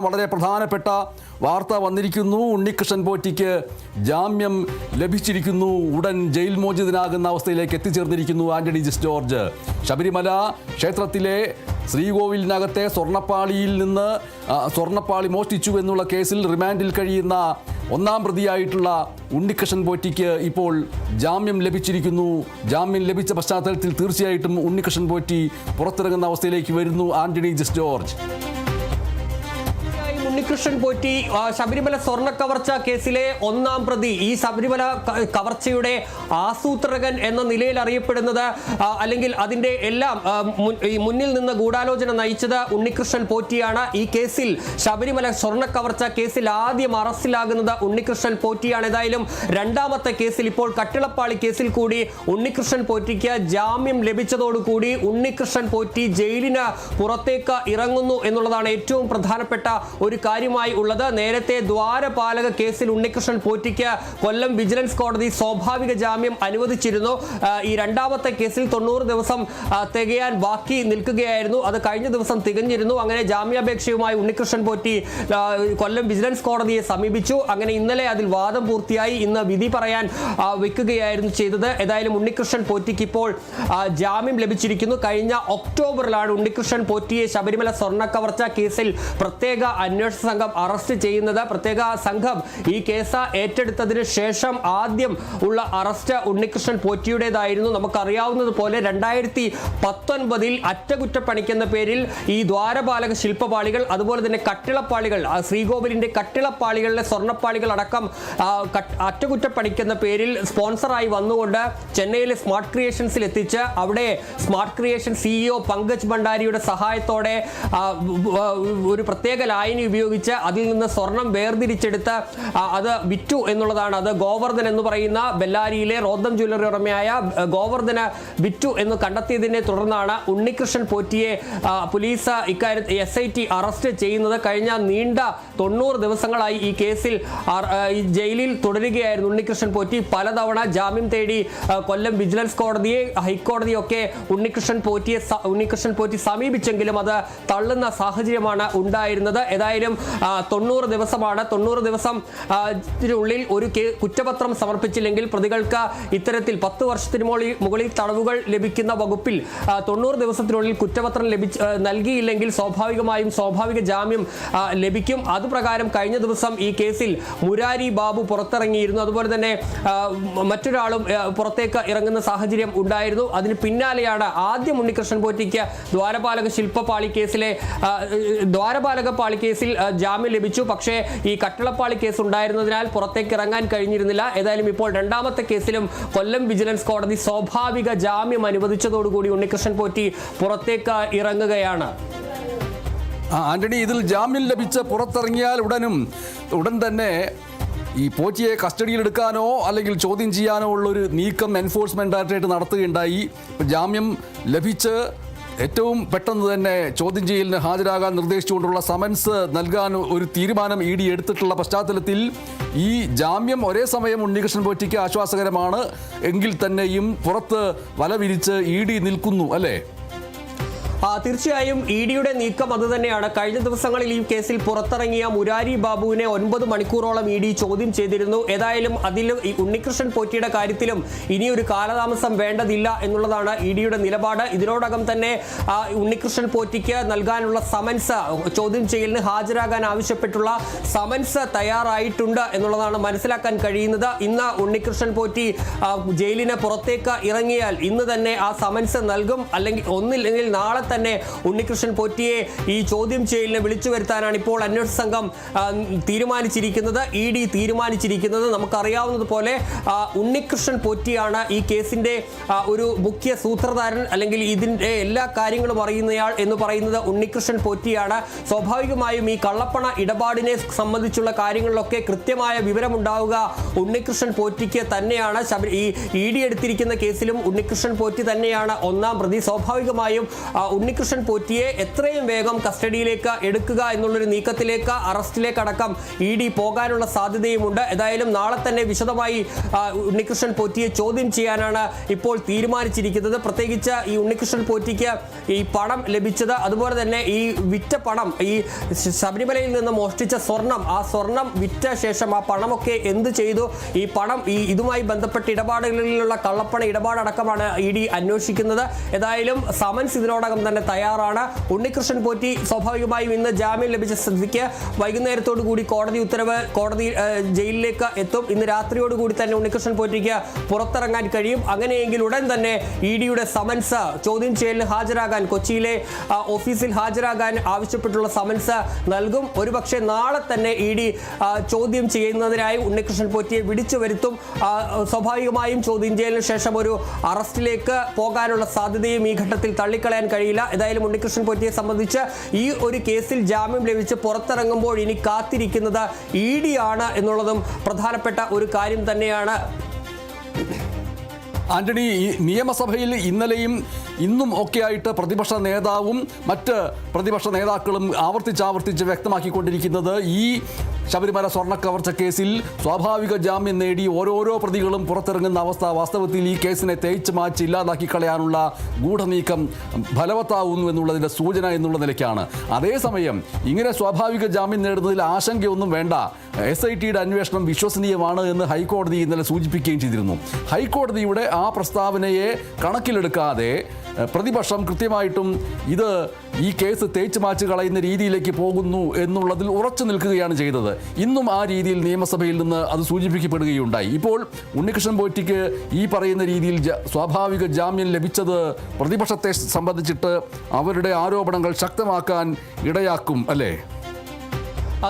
വളരെ പ്രധാനപ്പെട്ട വാർത്ത വന്നിരിക്കുന്നു. ഉണ്ണികൃഷ്ണൻ പോറ്റിക്ക് ജാമ്യം ലഭിച്ചിരിക്കുന്നു. ഉടൻ ജയിൽ മോചിതനാകുന്ന അവസ്ഥയിലേക്ക് എത്തിച്ചേർന്നിരിക്കുന്നു ആന്റണി ജെ ജോർജ്. ശബരിമല ക്ഷേത്രത്തിലെ ശ്രീകോവിലിനകത്തെ സ്വർണ്ണപ്പാളി മോഷ്ടിച്ചു എന്നുള്ള കേസിൽ റിമാൻഡിൽ കഴിയുന്ന ഒന്നാം പ്രതിയായിട്ടുള്ള ഉണ്ണികൃഷ്ണൻ പോറ്റിക്ക് ഇപ്പോൾ ജാമ്യം ലഭിച്ചിരിക്കുന്നു. ജാമ്യം ലഭിച്ച പശ്ചാത്തലത്തിൽ തീർച്ചയായിട്ടും ഉണ്ണികൃഷ്ണൻ പോറ്റി പുറത്തിറങ്ങുന്ന അവസ്ഥയിലേക്ക് വരുന്നു ആന്റണി ജെ ജോർജ്. ഉണ്ണികൃഷ്ണൻ പോറ്റി ശബരിമല സ്വർണ്ണ കവർച്ച കേസിലെ ഒന്നാം പ്രതി, ഈ ശബരിമല കവർച്ചയുടെ ആസൂത്രകൻ എന്ന നിലയിൽ അറിയപ്പെടുന്നത്, അല്ലെങ്കിൽ അതിന്റെ എല്ലാം മുന്നിൽ നിന്ന് ഗൂഢാലോചന നയിച്ചത് ഉണ്ണികൃഷ്ണൻ പോറ്റിയാണ്. ഈ കേസിൽ ശബരിമല സ്വർണ്ണ കവർച്ച കേസിൽ ആദ്യം അറസ്റ്റിലാകുന്നത് ഉണ്ണികൃഷ്ണൻ പോറ്റിയാണ്. ഏതായാലും രണ്ടാമത്തെ കേസിൽ, ഇപ്പോൾ കട്ടിളപ്പാളി കേസിൽ കൂടി ഉണ്ണികൃഷ്ണൻ പോറ്റിക്ക് ജാമ്യം ലഭിച്ചതോടുകൂടി ഉണ്ണികൃഷ്ണൻ പോറ്റി ജയിലിന് പുറത്തേക്ക് ഇറങ്ങുന്നു എന്നുള്ളതാണ് ഏറ്റവും പ്രധാനപ്പെട്ട ഒരു കാര്യമായി ഉള്ളത്. നേരത്തെ ദ്വാരപാലക കേസിൽ ഉണ്ണികൃഷ്ണൻ പോറ്റിക്ക് കൊല്ലം വിജിലൻസ് കോടതി സ്വാഭാവിക ജാമ്യം അനുവദിച്ചിരുന്നു. ഈ രണ്ടാമത്തെ കേസിൽ 90 ദിവസം തികയാൻ ബാക്കി നിൽക്കുകയായിരുന്നു. അത് കഴിഞ്ഞ ദിവസം തികഞ്ഞിരുന്നു. അങ്ങനെ ജാമ്യാപേക്ഷയുമായി ഉണ്ണികൃഷ്ണൻ പോറ്റി കൊല്ലം വിജിലൻസ് കോടതിയെ സമീപിച്ചു. അങ്ങനെ ഇന്നലെ അതിൽ വാദം പൂർത്തിയായി. ഇന്ന് വിധി പറയാൻ വെക്കുകയായിരുന്നു ചെയ്തത്. ഏതായാലും ഉണ്ണികൃഷ്ണൻ പോറ്റിക്ക് ഇപ്പോൾ ജാമ്യം ലഭിച്ചിരിക്കുന്നു. കഴിഞ്ഞ ഒക്ടോബറിലാണ് ഉണ്ണികൃഷ്ണൻ പോറ്റിയെ ശബരിമല സ്വർണ്ണ കവർച്ച കേസിൽ പ്രത്യേക അന്വേഷണ സംഘം അറസ്റ്റ് ചെയ്യുന്നത്. പ്രത്യേക സംഘം ഈ കേസ് ഏറ്റെടുത്തതിന് ശേഷം ആദ്യം ഉള്ള അറസ്റ്റ് ഉണ്ണികൃഷ്ണൻ പോറ്റിയുടേതായിരുന്നു. നമുക്കറിയാവുന്നതുപോലെ 2019 അറ്റകുറ്റപ്പണിക്കെന്ന പേരിൽ ഈ ദ്വാരപാലക ശില്പപാളികൾ, അതുപോലെ തന്നെ കട്ടിളപ്പാളികൾ, ശ്രീകോവിലിന്റെ കട്ടിളപ്പാളികളിലെ സ്വർണ്ണപ്പാളികൾ അടക്കം അറ്റകുറ്റപ്പണിക്കെന്ന പേരിൽ സ്പോൺസറായി വന്നുകൊണ്ട് ചെന്നൈയിലെ സ്മാർട്ട് ക്രിയേഷൻസിൽ എത്തിച്ച് അവിടെ സ്മാർട്ട് ക്രിയേഷൻ CEO പങ്കജ് ഭണ്ഡാരിയുടെ സഹായത്തോടെ ഒരു പ്രത്യേക ലായനി ഉപയോഗിച്ച് അതിൽ നിന്ന് സ്വർണം വേർതിരിച്ചെടുത്ത് അത് വിറ്റു എന്നുള്ളതാണ്. അത് ഗോവർദ്ധൻ എന്ന് പറയുന്ന ബെല്ലാരിയിലെ റോദം ജ്വല്ലറി ഉടമയായ ഗോവർദ്ധന് വിറ്റു എന്ന് കണ്ടെത്തിയതിനെ തുടർന്നാണ് ഉണ്ണികൃഷ്ണൻ പോറ്റിയെ പോലീസ് ഇക്കാര്യത്തിൽ SIT അറസ്റ്റ് ചെയ്യുന്നത്. കഴിഞ്ഞ നീണ്ട 90 ദിവസങ്ങളായി ഈ കേസിൽ ജയിലിൽ തുടരുകയായിരുന്നു ഉണ്ണികൃഷ്ണൻ പോറ്റി. പലതവണ ജാമ്യം തേടി കൊല്ലം വിജിലൻസ് കോടതിയെ, ഹൈക്കോടതിയൊക്കെ ഉണ്ണികൃഷ്ണൻ പോറ്റി സമീപിച്ചെങ്കിലും അത് തള്ളുന്ന സാഹചര്യമാണ് ഉണ്ടായിരുന്നത്. ഏതായാലും 90 ദിവസമാണ്. 90 ദിവസത്തിനുള്ളിൽ ഒരു കുറ്റപത്രം സമർപ്പിച്ചില്ലെങ്കിൽ പ്രതികൾക്ക് ഇത്തരത്തിൽ 10 വർഷത്തിന് മുകളിൽ തടവുകൾ ലഭിക്കുന്ന വകുപ്പിൽ 90 ദിവസത്തിനുള്ളിൽ കുറ്റപത്രം നൽകിയില്ലെങ്കിൽ സ്വാഭാവിക ജാമ്യം ലഭിക്കും. അതുപ്രകാരം കഴിഞ്ഞ ദിവസം ഈ കേസിൽ മുരാരി ബാബു പുറത്തിറങ്ങിയിരുന്നു. അതുപോലെ തന്നെ മറ്റൊരാളും പുറത്തേക്ക് ഇറങ്ങുന്ന സാഹചര്യം ഉണ്ടായിരുന്നു. അതിന് പിന്നാലെയാണ് ആദ്യം ഉണ്ണികൃഷ്ണൻ പോറ്റിക്ക് ദ്വാരപാലക പാളി കേസിൽ ജാമ്യം ലഭിച്ചു. പക്ഷേ ഈ കട്ടിളപ്പാളി കേസ് ഉണ്ടായിരുന്നതിനാൽ പുറത്തേക്ക് ഇറങ്ങാൻ കഴിഞ്ഞിരുന്നില്ല. ഏതായാലും ഇപ്പോൾ രണ്ടാമത്തെ കേസിലും കൊല്ലം വിജിലൻസ് കോടതി സ്വാഭാവിക ജാമ്യം അനുവദിച്ചതോടുകൂടി ഉണ്ണികൃഷ്ണൻ പോറ്റി പുറത്തേക്ക് ഇറങ്ങുകയാണ്. ആന്റണി, ഇതിൽ ജാമ്യം ലഭിച്ച് പുറത്തിറങ്ങിയാൽ ഉടൻ തന്നെ ഈ പോറ്റിയെ കസ്റ്റഡിയിലെടുക്കാനോ അല്ലെങ്കിൽ ചോദ്യം ചെയ്യാനോ ഉള്ളൊരു നീക്കം എൻഫോഴ്സ്മെന്റ് ഡയറക്ടറേറ്റ് നടത്തുകയുണ്ടായി. ജാമ്യം ലഭിച്ച് ഏറ്റവും പെട്ടെന്ന് തന്നെ ചോദ്യം ചെയ്യലിന് ഹാജരാകാൻ നിർദ്ദേശിച്ചുകൊണ്ടുള്ള സമൻസ് നൽകാൻ ഒരു തീരുമാനം ED എടുത്തിട്ടുള്ള പശ്ചാത്തലത്തിൽ ഈ ജാമ്യം ഒരേ സമയം ഉണ്ണികൃഷ്ണൻ പോറ്റിക്ക് ആശ്വാസകരമാണ് എങ്കിൽ തന്നെയും പുറത്ത് വല വിരിച്ച് ED നിൽക്കുന്നു അല്ലേ? തീർച്ചയായും EDയുടെ നീക്കം അത് തന്നെയാണ്. കഴിഞ്ഞ ദിവസങ്ങളിൽ ഈ കേസിൽ പുറത്തിറങ്ങിയ മുരാരി ബാബുവിനെ 9 മണിക്കൂറോളം ED ചോദ്യം ചെയ്തിരുന്നു. ഏതായാലും അതിലും ഈ ഉണ്ണികൃഷ്ണൻ പോറ്റിയുടെ കാര്യത്തിലും ഇനിയൊരു കാലതാമസം വേണ്ടതില്ല എന്നുള്ളതാണ് EDയുടെ നിലപാട്. ഇതിനോടകം തന്നെ ഉണ്ണികൃഷ്ണൻ പോറ്റിക്ക് നൽകാനുള്ള സമൻസ്, ചോദ്യം ചെയ്യലിന് ഹാജരാകാൻ ആവശ്യപ്പെട്ടുള്ള സമൻസ് തയ്യാറായിട്ടുണ്ട് എന്നുള്ളതാണ് മനസ്സിലാക്കാൻ കഴിയുന്നത്. ഇന്ന് ഉണ്ണികൃഷ്ണൻ പോറ്റി ജയിലിന് പുറത്തേക്ക് ഇറങ്ങിയാൽ ഇന്ന് തന്നെ ആ സമൻസ് നൽകും. ഒന്നില്ലെങ്കിൽ നാളെ തന്നെ ഉണ്ണികൃഷ്ണൻ പോറ്റിയെ ഈ ചോദ്യം ചെയ്യലിനെ വിളിച്ചു വരുത്താനാണ് ഇപ്പോൾ അന്വേഷണ സംഘം തീരുമാനിച്ചിരിക്കുന്നത്, ED തീരുമാനിച്ചിരിക്കുന്നത്. നമുക്കറിയാവുന്നതുപോലെ ഉണ്ണികൃഷ്ണൻ പോറ്റിയാണ് ഈ കേസിന്റെ ഒരു മുഖ്യ സൂത്രധാരൻ, അല്ലെങ്കിൽ ഇതിന്റെ എല്ലാ കാര്യങ്ങളും അറിയുന്നയാൾ എന്ന് പറയുന്നത് ഉണ്ണികൃഷ്ണൻ പോറ്റിയാണ്. സ്വാഭാവികമായും ഈ കള്ളപ്പണ ഇടപാടിനെ സംബന്ധിച്ചുള്ള കാര്യങ്ങളിലൊക്കെ കൃത്യമായ വിവരമുണ്ടാവുക ഉണ്ണികൃഷ്ണൻ പോറ്റിക്ക് തന്നെയാണ്. ഈ ED എടുത്തിരിക്കുന്ന കേസിലും ഉണ്ണികൃഷ്ണൻ പോറ്റി തന്നെയാണ് ഒന്നാം പ്രതി. സ്വാഭാവികമായും ഉണ്ണികൃഷ്ണൻ പോറ്റിയെ എത്രയും വേഗം കസ്റ്റഡിയിലേക്ക് എടുക്കുക എന്നുള്ളൊരു നീക്കത്തിലേക്ക്, അറസ്റ്റിലേക്ക് അടക്കം ED പോകാനുള്ള സാധ്യതയുമുണ്ട്. ഏതായാലും നാളെ തന്നെ വിശദമായി ഉണ്ണികൃഷ്ണൻ പോറ്റിയെ ചോദ്യം ചെയ്യാനാണ് ഇപ്പോൾ തീരുമാനിച്ചിരിക്കുന്നത്. പ്രത്യേകിച്ച് ഈ ഉണ്ണികൃഷ്ണൻ പോറ്റിക്ക് ഈ പണം ലഭിച്ചത്, അതുപോലെ തന്നെ ഈ വിറ്റ പണം, ഈ ശബരിമലയിൽ നിന്ന് മോഷ്ടിച്ച സ്വർണം, ആ സ്വർണം വിറ്റ ശേഷം ആ പണമൊക്കെ എന്ത് ചെയ്തു, ഈ പണം ഇതുമായി ബന്ധപ്പെട്ട ഇടപാടുകളിലുള്ള കള്ളപ്പണ ഇടപാടടക്കമാണ് ED അന്വേഷിക്കുന്നത്. ഏതായാലും സമൻസ് ഇതിനോടകം തന്നെ തയ്യാറാണ്. ഉണ്ണികൃഷ്ണൻ പോറ്റി സ്വാഭാവികമായും ഇന്ന് ജാമ്യം ലഭിച്ച സ്ഥിതിക്ക് വൈകുന്നേരത്തോടു കൂടി കോടതി ജയിലിലേക്ക് എത്തും. ഇന്ന് രാത്രിയോടുകൂടി തന്നെ ഉണ്ണികൃഷ്ണൻ പോറ്റിക്ക് പുറത്തിറങ്ങാൻ കഴിയും. അങ്ങനെയെങ്കിൽ ഉടൻ തന്നെ EDയുടെ സമൻസ്, ചോദ്യം ചെയ്യലിന് ഹാജരാകാൻ, കൊച്ചിയിലെ ഓഫീസിൽ ഹാജരാകാൻ ആവശ്യപ്പെട്ടുള്ള സമൻസ് നൽകും. ഒരുപക്ഷെ നാളെ തന്നെ ED ചോദ്യം ചെയ്യുന്നതിനായി ഉണ്ണികൃഷ്ണൻ പോറ്റിയെ വിളിച്ചു വരുത്തും. സ്വാഭാവികമായും ചോദ്യം ചെയ്യലിന് ശേഷം ഒരു അറസ്റ്റിലേക്ക് പോകാനുള്ള സാധ്യതയും ഈ ഘട്ടത്തിൽ തള്ളിക്കളയാൻ കഴിയില്ല. ഏതായാലും ഉണ്ണികൃഷ്ണൻ പോറ്റിയെ സംബന്ധിച്ച് ഈ ഒരു കേസിൽ ജാമ്യം ലഭിച്ച് പുറത്തിറങ്ങുമ്പോൾ ഇനി കാത്തിരിക്കുന്നത് ED ആണ് എന്നുള്ളതും പ്രധാനപ്പെട്ട ഒരു കാര്യം തന്നെയാണ്. ആന്റണി, നിയമസഭയിൽ ഇന്നലെയും ഇന്നും ഒക്കെയായിട്ട് പ്രതിപക്ഷ നേതാവും മറ്റ് പ്രതിപക്ഷ നേതാക്കളും ആവർത്തിച്ച് വ്യക്തമാക്കിക്കൊണ്ടിരിക്കുന്നത് ഈ ശബരിമല സ്വർണ്ണക്കവർച്ച കേസിൽ സ്വാഭാവിക ജാമ്യം നേടി ഓരോരോ പ്രതികളും പുറത്തിറങ്ങുന്ന അവസ്ഥ വാസ്തവത്തിൽ ഈ കേസിനെ തേച്ച് മാച്ച് ഇല്ലാതാക്കി കളയാനുള്ള ഗൂഢനീക്കം ഫലവത്താവുന്നു എന്നുള്ളതിൻ്റെ സൂചന എന്നുള്ള നിലയ്ക്കാണ്. അതേസമയം ഇങ്ങനെ സ്വാഭാവിക ജാമ്യം നേടുന്നതിൽ ആശങ്കയൊന്നും വേണ്ട, SITയുടെ അന്വേഷണം വിശ്വസനീയമാണ് എന്ന് ഹൈക്കോടതി ഇന്നലെ സൂചിപ്പിക്കുകയും ചെയ്തിരുന്നു. ഹൈക്കോടതിയുടെ ആ പ്രസ്താവനയെ കണക്കിലെടുക്കാതെ പ്രതിപക്ഷം കൃത്യമായിട്ടും ഇത് ഈ കേസ് തേച്ച് മാച്ച് കളയുന്ന രീതിയിലേക്ക് പോകുന്നു എന്നുള്ളതിൽ ഉറച്ചു നിൽക്കുകയാണ് ചെയ്തത്. ഇന്നും ആ രീതിയിൽ നിയമസഭയിൽ നിന്ന് അത് സൂചിപ്പിക്കപ്പെടുകയുണ്ടായി. ഇപ്പോൾ ഉണ്ണികൃഷ്ണൻ പോറ്റിക്ക് ഈ പറയുന്ന രീതിയിൽ സ്വാഭാവിക ജാമ്യം ലഭിച്ചത് പ്രതിപക്ഷത്തെ സംബന്ധിച്ചിട്ട് അവരുടെ ആരോപണങ്ങൾ ശക്തമാക്കാൻ ഇടയാക്കും, അല്ലേ?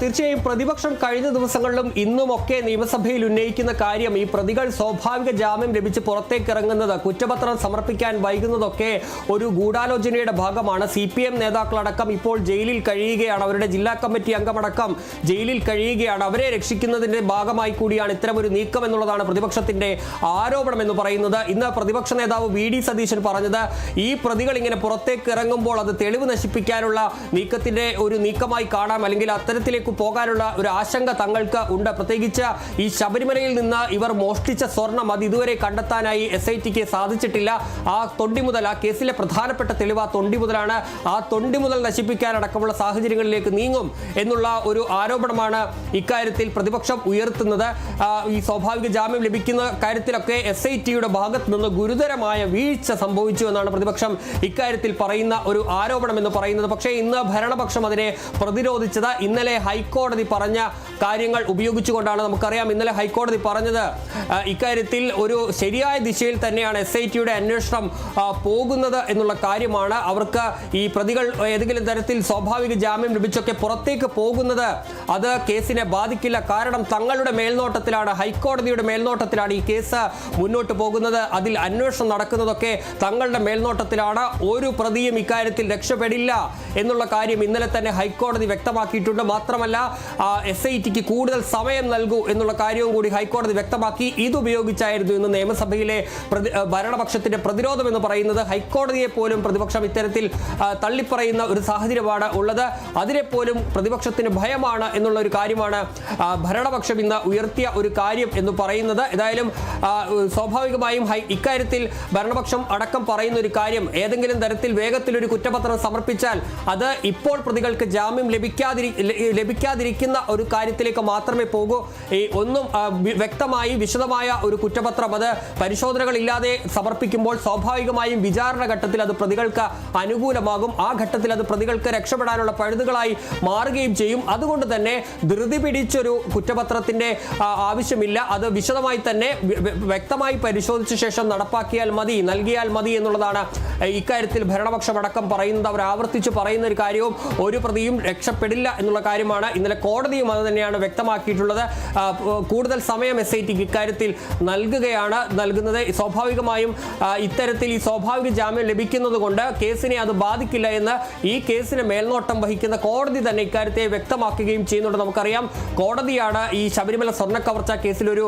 തീർച്ചയായും പ്രതിപക്ഷം കഴിഞ്ഞ ദിവസങ്ങളിലും ഇന്നുമൊക്കെ നിയമസഭയിൽ ഉന്നയിക്കുന്ന കാര്യം, ഈ പ്രതികൾ സ്വാഭാവിക ജാമ്യം ലഭിച്ച് പുറത്തേക്ക് ഇറങ്ങുന്നത്, കുറ്റപത്രം സമർപ്പിക്കാൻ വൈകുന്നതൊക്കെ ഒരു ഗൂഢാലോചനയുടെ ഭാഗമാണ്. CPM നേതാക്കളടക്കം ഇപ്പോൾ ജയിലിൽ കഴിയുകയാണ്, അവരുടെ ജില്ലാ കമ്മിറ്റി അംഗമടക്കം ജയിലിൽ കഴിയുകയാണ്. അവരെ രക്ഷിക്കുന്നതിൻ്റെ ഭാഗമായി കൂടിയാണ് ഇത്തരമൊരു നീക്കം എന്നുള്ളതാണ് പ്രതിപക്ഷത്തിന്റെ ആരോപണം എന്ന് പറയുന്നത്. ഇന്ന് പ്രതിപക്ഷ നേതാവ് VD സതീശൻ പറഞ്ഞത്, ഈ പ്രതികൾ ഇങ്ങനെ പുറത്തേക്ക് ഇറങ്ങുമ്പോൾ അത് തെളിവ് നശിപ്പിക്കാനുള്ള നീക്കത്തിന്റെ ഒരു നീക്കമായി കാണാം, അല്ലെങ്കിൽ അത്തരത്തിൽ പോകാനുള്ള ഒരു ആശങ്ക തങ്ങൾക്ക് ഉണ്ട്. പ്രത്യേകിച്ച് ഈ ശബരിമലയിൽ നിന്ന് ഇവർ മോഷ്ടിച്ച സ്വർണം അത് ഇതുവരെ കണ്ടെത്താനായി SITക്ക് സാധിച്ചിട്ടില്ല. ആ തൊണ്ടി മുതൽ, ആ കേസിലെ പ്രധാനപ്പെട്ട തെളിവ് ആ തൊണ്ടി മുതലാണ്. ആ തൊണ്ടി മുതൽ നശിപ്പിക്കാനടക്കമുള്ള സാഹചര്യങ്ങളിലേക്ക് നീങ്ങും എന്നുള്ള ഒരു ആരോപണമാണ് ഇക്കാര്യത്തിൽ പ്രതിപക്ഷം ഉയർത്തുന്നത്. ഈ സ്വാഭാവിക ജാമ്യം ലഭിക്കുന്ന കാര്യത്തിലൊക്കെ SITയുടെ ഭാഗത്ത് നിന്ന് ഗുരുതരമായ വീഴ്ച സംഭവിച്ചു എന്നാണ് പ്രതിപക്ഷം ഇക്കാര്യത്തിൽ പറയുന്ന ഒരു ആരോപണം എന്ന് പറയുന്നത്. പക്ഷേ ഇന്ന് ഭരണപക്ഷം അതിനെ പ്രതിരോധിച്ചത് ഇന്നലെ ഹൈക്കോടതി പറഞ്ഞ കാര്യങ്ങൾ ഉപയോഗിച്ചുകൊണ്ടാണ്. നമുക്കറിയാം, ഇന്നലെ ഹൈക്കോടതി പറഞ്ഞത് ഇക്കാര്യത്തിൽ ഒരു ശരിയായ ദിശയിൽ തന്നെയാണ് SITയുടെ അന്വേഷണം പോകുന്നത് എന്നുള്ള കാര്യമാണ്. അവർക്ക് ഈ പ്രതികൾ ഏതെങ്കിലും തരത്തിൽ സ്വാഭാവിക ജാമ്യം ലഭിച്ചൊക്കെ പുറത്തേക്ക് പോകുന്നത് അത് കേസിനെ ബാധിക്കില്ല. കാരണം തങ്ങളുടെ മേൽനോട്ടത്തിലാണ്, ഹൈക്കോടതിയുടെ മേൽനോട്ടത്തിലാണ് ഈ കേസ് മുന്നോട്ട് പോകുന്നത്. അതിൽ അന്വേഷണം നടക്കുന്നതൊക്കെ തങ്ങളുടെ മേൽനോട്ടത്തിലാണ്. ഒരു പ്രതിയും ഇക്കാര്യത്തിൽ രക്ഷപ്പെടില്ല എന്നുള്ള കാര്യം ഇന്നലെ തന്നെ ഹൈക്കോടതി വ്യക്തമാക്കിയിട്ടുണ്ട്. മാത്രമല്ല SITക്ക് കൂടുതൽ സമയം നൽകൂ എന്നുള്ള കാര്യവും കൂടി ഹൈക്കോടതി വ്യക്തമാക്കി. ഇതുപയോഗിച്ചായിരുന്നു ഇന്ന് നിയമസഭയിലെ ഭരണപക്ഷത്തിന്റെ പ്രതിരോധം എന്ന് പറയുന്നത്. ഹൈക്കോടതിയെ പോലും പ്രതിപക്ഷം ഇത്തരത്തിൽ തള്ളിപ്പറയുന്ന ഒരു സാഹചര്യമാണ് ഉള്ളത്. അതിനെപ്പോലും പ്രതിപക്ഷത്തിന് ഭയമാണ് എന്നുള്ള ഒരു കാര്യമാണ് ഭരണപക്ഷം ഇന്ന് ഉയർത്തിയ ഒരു കാര്യം എന്ന് പറയുന്നത്. ഏതായാലും സ്വാഭാവികമായും ഇക്കാര്യത്തിൽ ഭരണപക്ഷം അടക്കം പറയുന്ന ഒരു കാര്യം, ഏതെങ്കിലും തരത്തിൽ വേഗത്തിലൊരു കുറ്റപത്രം സമർപ്പിച്ചാൽ അത് ഇപ്പോൾ പ്രതികൾക്ക് ജാമ്യം ലഭിക്കാതിരിക്കുന്ന ഒരു കാര്യത്തിലേക്ക് മാത്രമേ പോകൂ. ഒന്നും വ്യക്തമായി വിശദമായ ഒരു കുറ്റപത്രം അത് പരിശോധനകളില്ലാതെ സമർപ്പിക്കുമ്പോൾ സ്വാഭാവികമായും വിചാരണ ഘട്ടത്തിൽ അത് പ്രതികൾക്ക് അനുകൂലമാകും. ആ ഘട്ടത്തിൽ അത് പ്രതികൾക്ക് രക്ഷപ്പെടാനുള്ള പഴുതുകളായി മാറുകയും ചെയ്യും. അതുകൊണ്ട് തന്നെ ധൃതി പിടിച്ചൊരു കുറ്റപത്രത്തിന്റെ ആവശ്യമില്ല. അത് വിശദമായി തന്നെ വ്യക്തമായി പരിശോധിച്ച ശേഷം നടപ്പാക്കിയാൽ മതി, നൽകിയാൽ മതി എന്നുള്ളതാണ് ഇക്കാര്യത്തിൽ ഭരണപക്ഷം അടക്കം പറയുന്നത്. അവർ ആവർത്തിച്ച് പറയുന്ന ഒരു കാര്യവും ഒരു പ്രതിയും രക്ഷപ്പെടില്ല എന്നുള്ള കാര്യമാണ് കാര്യമാണ്. ഇന്നലെ കോടതിയും അത് തന്നെയാണ് വ്യക്തമാക്കിയിട്ടുള്ളത്. കൂടുതൽ സമയം SITക്ക് ഇക്കാര്യത്തിൽ നൽകുന്നത്. സ്വാഭാവികമായും ഇത്തരത്തിൽ ഈ സ്വാഭാവിക ജാമ്യം ലഭിക്കുന്നത് കൊണ്ട് കേസിനെ അത് ബാധിക്കില്ല എന്ന് ഈ കേസിന് മേൽനോട്ടം വഹിക്കുന്ന കോടതി തന്നെ ഇക്കാര്യത്തെ വ്യക്തമാക്കുകയും ചെയ്യുന്നുണ്ട്. നമുക്കറിയാം, കോടതിയാണ് ഈ ശബരിമല സ്വർണ്ണ കവർച്ച കേസിൽ ഒരു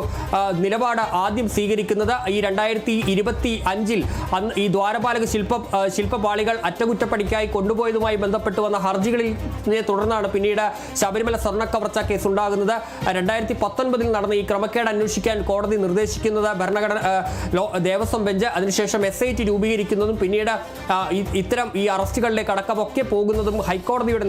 നിലപാട് ആദ്യം സ്വീകരിക്കുന്നത്. ഈ 2025 അന്ന് ഈ ദ്വാരപാലക ശില്പപാളികൾ അറ്റകുറ്റപ്പണിക്കായി കൊണ്ടുപോയതുമായി ബന്ധപ്പെട്ട് വന്ന ഹർജികളിനെ തുടർന്നാണ് പിന്നീട് ശബരിമല സ്വർണ്ണ കവർച്ച കേസ് ഉണ്ടാകുന്നത്. 2019 നടന്ന ഈ ക്രമക്കേട് അന്വേഷിക്കാൻ കോടതി നിർദ്ദേശിക്കുന്നത് ഭരണഘടന ദേവസ്വം ബെഞ്ച്, അതിനുശേഷം SIT രൂപീകരിക്കുന്നതും പിന്നീട് ഇത്തരം ഈ അറസ്റ്റുകളിലേക്ക് അടക്കമൊക്കെ പോകുന്നതും ഹൈക്കോടതിയുടെ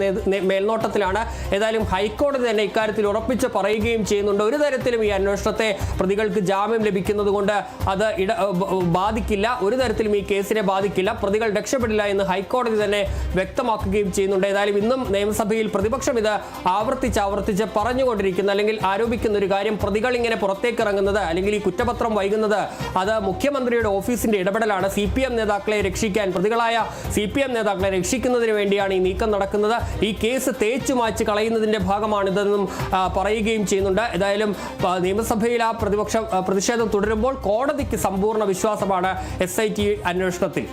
മേൽനോട്ടത്തിലാണ്. ഏതായാലും ഹൈക്കോടതി തന്നെ ഇക്കാര്യത്തിൽ ഉറപ്പിച്ച് പറയുകയും ചെയ്യുന്നുണ്ട്. ഒരു തരത്തിലും ഈ അന്വേഷണത്തെ പ്രതികൾക്ക് ജാമ്യം ലഭിക്കുന്നത് കൊണ്ട് അത് ബാധിക്കില്ല, ഒരു തരത്തിലും ഈ കേസിനെ ബാധിക്കില്ല, പ്രതികൾ രക്ഷപ്പെടില്ല എന്ന് ഹൈക്കോടതി തന്നെ വ്യക്തമാക്കുകയും ചെയ്യുന്നുണ്ട്. ഏതായാലും ഇന്നും നിയമസഭയിൽ പ്രതിപക്ഷം ഇത് ആവർത്തിച്ച് പറഞ്ഞുകൊണ്ടിരിക്കുന്ന അല്ലെങ്കിൽ ആരോപിക്കുന്ന ഒരു കാര്യം, പ്രതികൾ ഇങ്ങനെ പുറത്തേക്ക് ഇറങ്ങുന്നത് അല്ലെങ്കിൽ ഈ കുറ്റപത്രം വൈകുന്നത് അത് മുഖ്യമന്ത്രിയുടെ ഓഫീസിന്റെ ഇടപെടലാണ്. CPM നേതാക്കളെ രക്ഷിക്കാൻ, പ്രതികളായ CPM നേതാക്കളെ രക്ഷിക്കുന്നതിന് വേണ്ടിയാണ് ഈ നീക്കം നടക്കുന്നത്. ഈ കേസ് തേച്ചു മാച്ച് കളയുന്നതിന്റെ ഭാഗമാണിതെന്നും പറയുകയും ചെയ്യുന്നുണ്ട്. ഏതായാലും നിയമസഭയിൽ ആ പ്രതിഷേധം തുടരുമ്പോൾ കോടതിക്ക് സമ്പൂർണ്ണ വിശ്വാസമാണ് SIT അന്വേഷണത്തിൽ.